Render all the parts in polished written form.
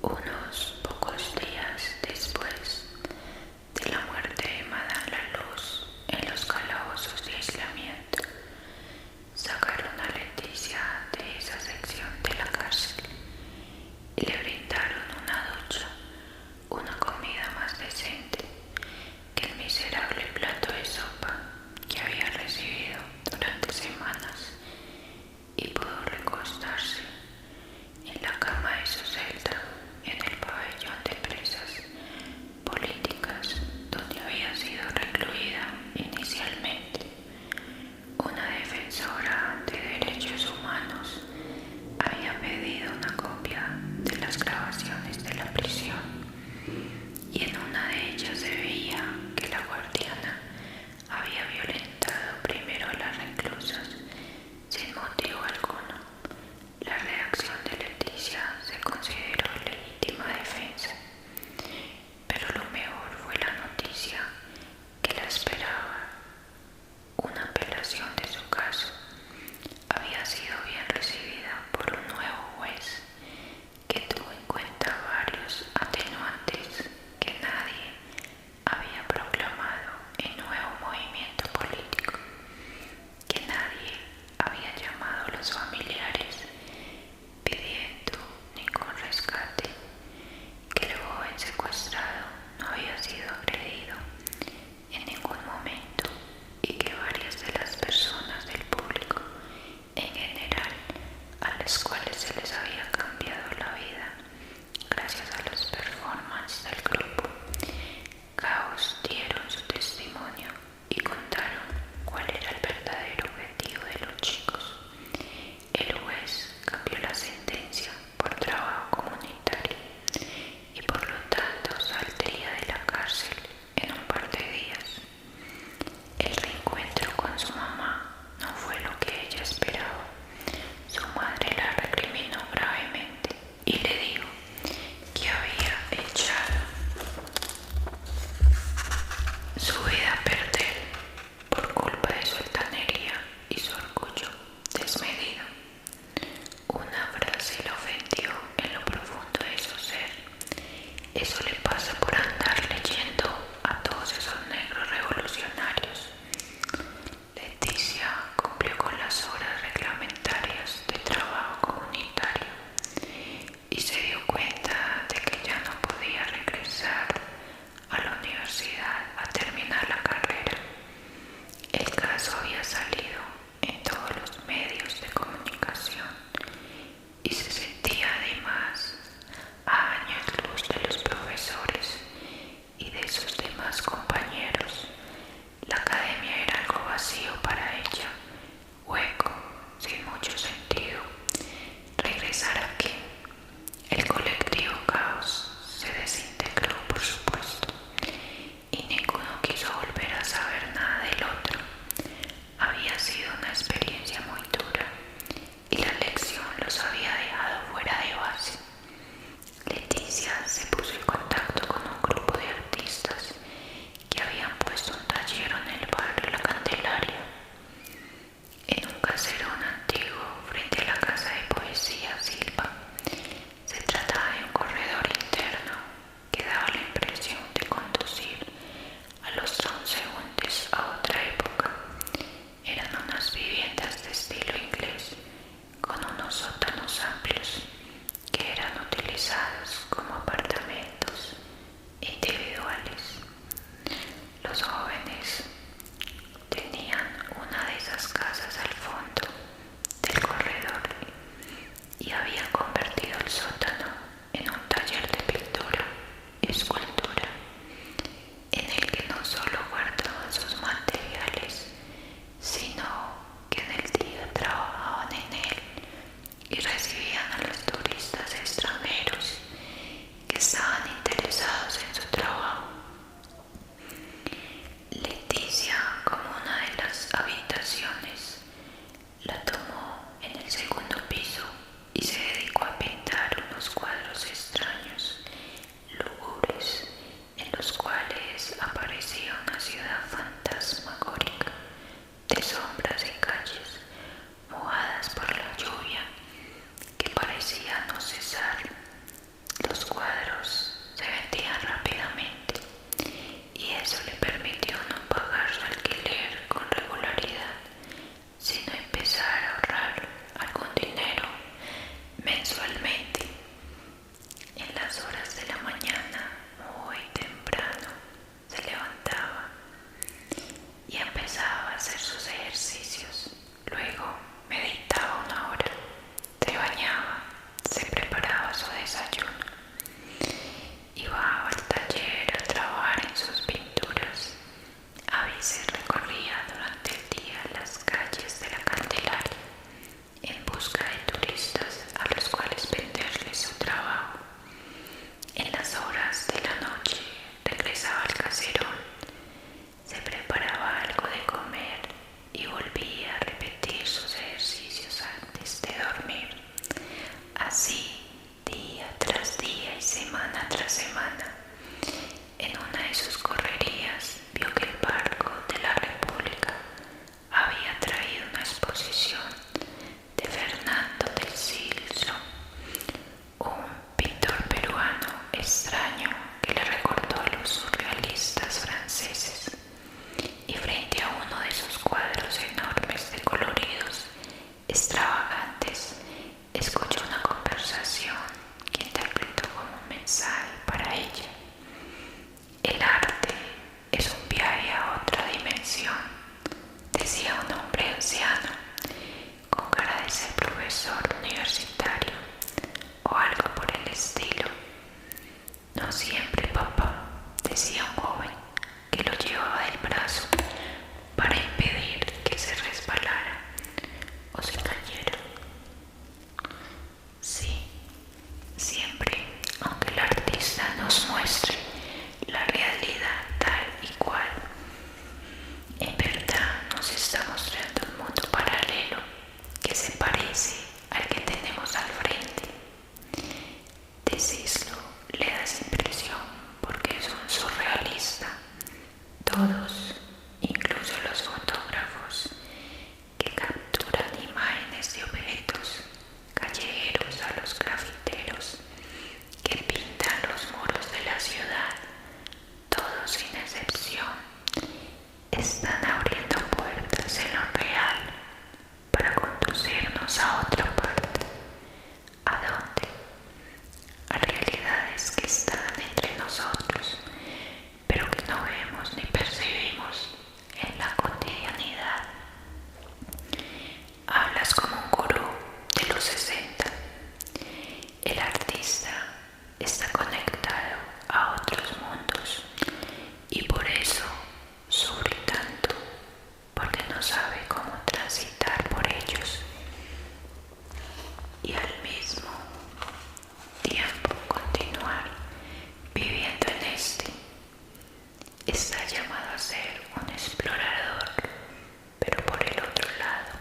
Unos pocos días después de la muerte de Madame Laluz en los calabozos de aislamiento, sacaron a Leticia de esa sección de la cárcel y le brindaron una ducha, una comida más decente que el miserable plato de sopa que había recibido durante semanas, y pudo recostarse en la cama de su celda en el artista está conectado a otros mundos y por eso sufre tanto, porque no sabe cómo transitar por ellos y al mismo tiempo continuar viviendo en este. Está llamado a ser un explorador, pero por el otro lado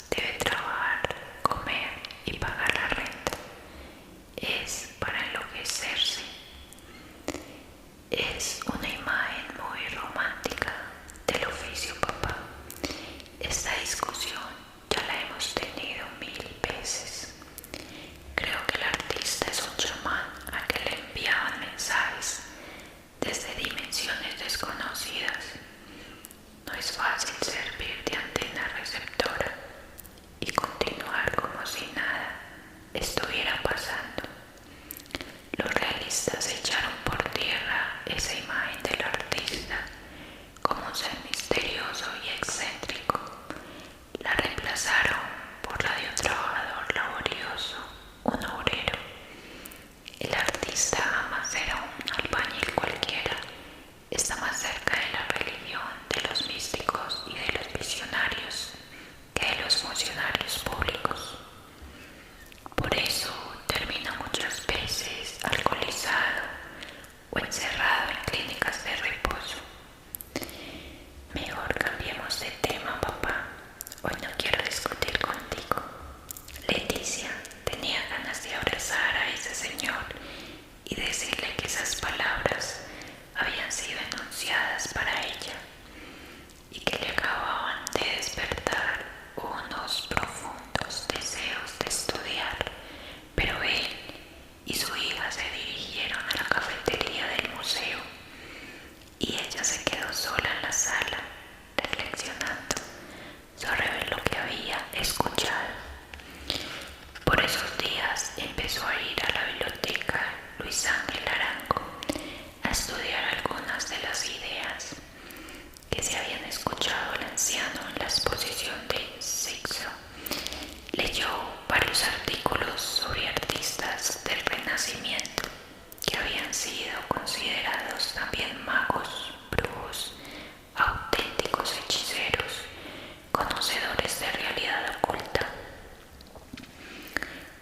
debe trabajar, comer y pagar la renta. Es para enloquecerse. Es una imagen muy romántica del oficio papá. Esta discusión ya la hemos tenido 1000 veces. Creo que el artista es un chamán al que le enviaban mensajes desde dimensiones desconocidas. No es fácil servir de antena receptora y continuar como si nada estuviera pasando. Los realistas echaron por tierra esa imagen del artista como un ser misterioso y excéntrico. La reemplazaron por la de un trabajador laborioso, un obrero. El artista jamás era un albañil cualquiera. Está más cerca de la religión, de los místicos y de los visionarios que de los funcionarios públicos. Por eso termina muchas veces alcoholizado o encerrado en clínicas de reposo. Mejor cambiemos de tema, papá. Hoy no quiero discutir contigo. Leticia tenía ganas de abrazar a ese señor y decirle que esas palabras habían sido enunciadas para ella y que le acababan de despertar unos profundos deseos de estudiar, pero él y su hija se dirigieron a la cafetería del museo y ella se quedó sola en la sala, reflexionando sobre lo que había escuchado. Por esos días empezó a ir a la biblioteca Luis Ángel Arango a estudiar algunas de las ideas que se habían escuchado al anciano en la exposición de Sixo. Leyó varios artículos sobre artistas del Renacimiento que habían sido considerados también magos, brujos, auténticos hechiceros, conocedores de realidad oculta.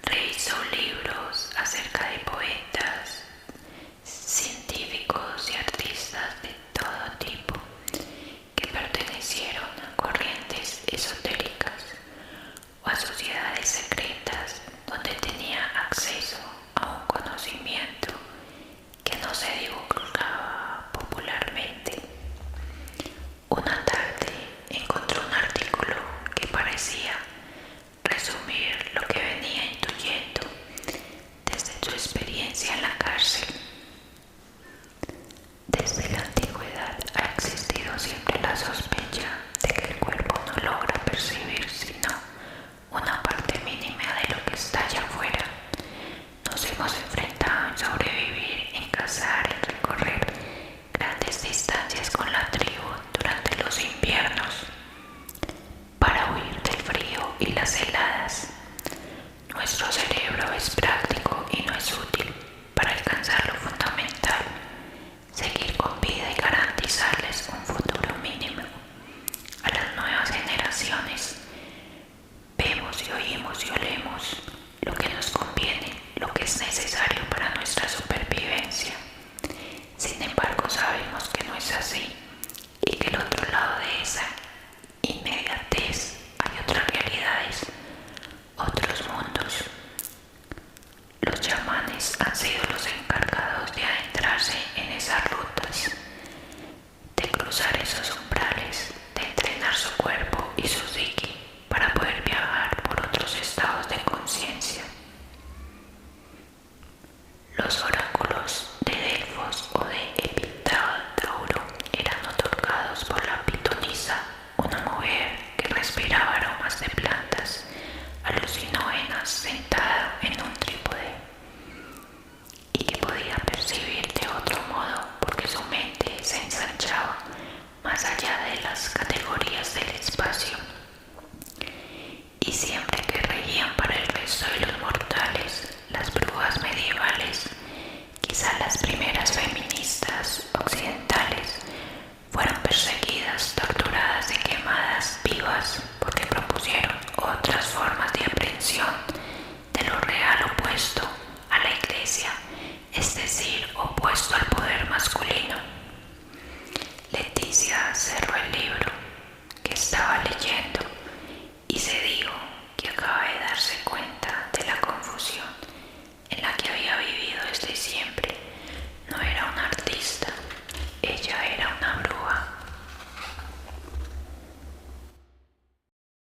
Revisó libros acerca de poetas, científicos y artistas de todo tipo que pertenecieron a corrientes esotéricas o a sociedades secretas donde tenía acceso a un conocimiento que no se divulgaba popularmente. Una tarde encontró un artículo que parecía resumir lo que venía intuyendo desde su experiencia en la cárcel. Desde la antigüedad ha existido siempre la sospecha de que el cuerpo no logra percibir sino una parte mínima de lo que está allá afuera. Nos hemos enfrentado en sobrevivir, en cazar, en recorrer grandes distancias con la tribu durante los inviernos para huir del frío y las heladas. Nuestro cerebro es práctico y no es útil para alcanzar lo fundamental, seguir con vida y garantizarles un futuro mínimo a las nuevas generaciones. Vemos y oímos y olemos lo que nos conviene, lo que es necesario para nuestra supervivencia. Sin embargo, sabemos que no es así y que al otro lado de esa inmediatez hay otras realidades, otros mundos. Los chamanes han sido los